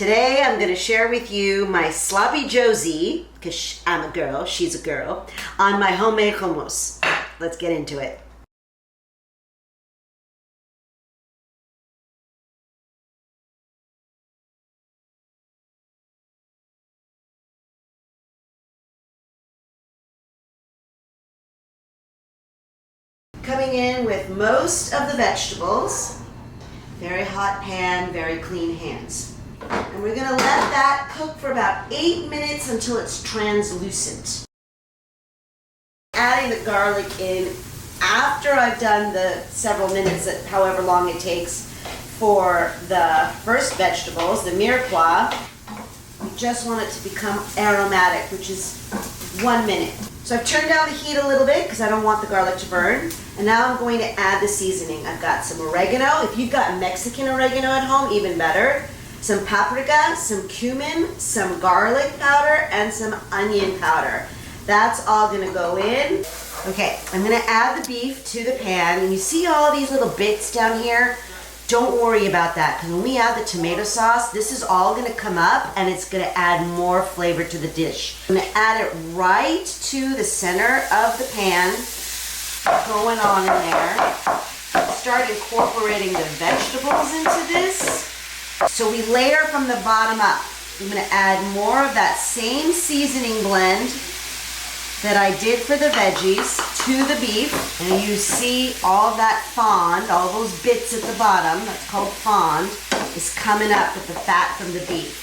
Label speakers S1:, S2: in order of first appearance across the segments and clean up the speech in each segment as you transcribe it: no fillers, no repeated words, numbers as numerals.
S1: Today I'm going to share with you my sloppy Josie, because I'm a girl, she's a girl, on my homemade hummus. Let's get into it. Coming in with most of the vegetables. Very hot pan, very clean hands. And we're gonna let that cook for about 8 minutes until it's translucent. Adding the garlic in after I've done the several minutes, however long it takes for the first vegetables, the mirepoix. We just want it to become aromatic, which is 1 minute. So I've turned down the heat a little bit because I don't want the garlic to burn. And now I'm going to add the seasoning. I've got some oregano. If you've got Mexican oregano at home, even better. Some paprika, some cumin, some garlic powder, and some onion powder. That's all gonna go in. Okay, I'm gonna add the beef to the pan. And you see all these little bits down here? Don't worry about that, because when we add the tomato sauce, this is all gonna come up and it's gonna add more flavor to the dish. I'm gonna add it right to the center of the pan, going on in there. Start incorporating the vegetables into this. So we layer from the bottom up. I'm gonna add more of that same seasoning blend that I did for the veggies to the beef. And you see all that fond, all those bits at the bottom, that's called fond, is coming up with the fat from the beef.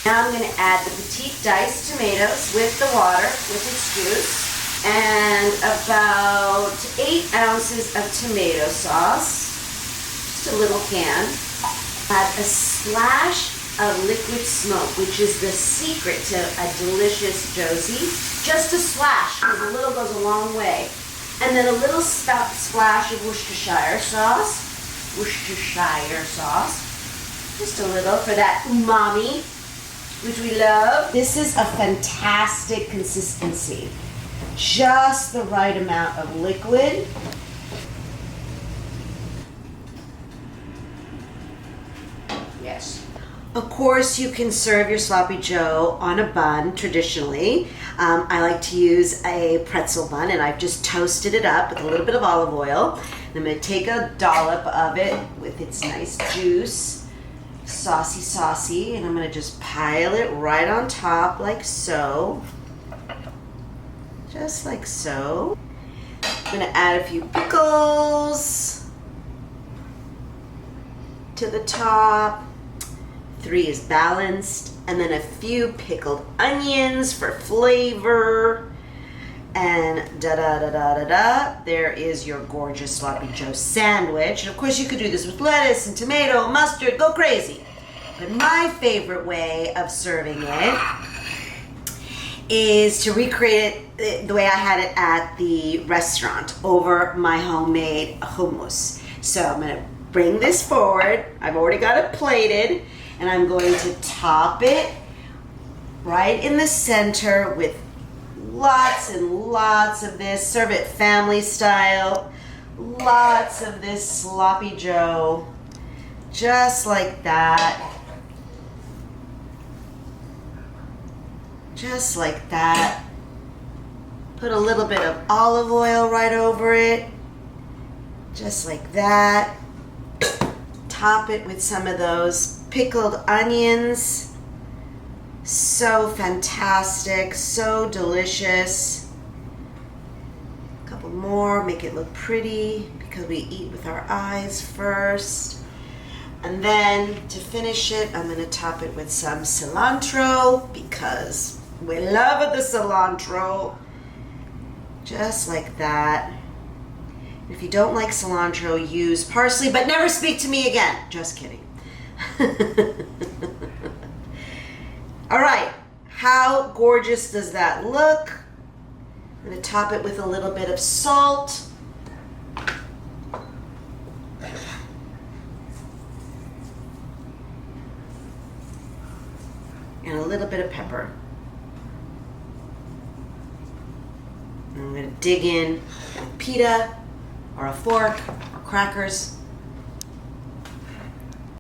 S1: Now I'm gonna add the petite diced tomatoes with the water, with its juice, and about 8 ounces of tomato sauce, just a little can. Add a splash of liquid smoke, which is the secret to a delicious Josie. Just a splash, because a little goes a long way. And then a little splash of Worcestershire sauce. Just a little for that umami, which we love. This is a fantastic consistency. Just the right amount of liquid. Yes. Of course, you can serve your sloppy joe on a bun traditionally. I like to use a pretzel bun, and I've just toasted it up with a little bit of olive oil. And I'm going to take a dollop of it with its nice juice, saucy, and I'm going to just pile it right on top like so. Just like so. I'm going to add a few pickles to the top. 3 is balanced, and then a few pickled onions for flavor, and there is your gorgeous sloppy joe sandwich. And of course you could do this with lettuce and tomato, mustard, go crazy. But my favorite way of serving it is to recreate it the way I had it at the restaurant over my homemade hummus. So I'm gonna bring this forward. I've already got it plated. And I'm going to top it right in the center with lots and lots of this. Serve it family style. Lots of this sloppy joe. Just like that. Just like that. Put a little bit of olive oil right over it. Just like that. Top it with some of those pickled onions. So fantastic, so delicious. A couple more, make it look pretty because we eat with our eyes first. And then to finish it, I'm gonna top it with some cilantro because we love the cilantro. Just like that. If you don't like cilantro, use parsley, but never speak to me again. Just kidding. All right, how gorgeous does that look? I'm going to top it with a little bit of salt. And a little bit of pepper. And I'm going to dig in with pita or a fork or crackers.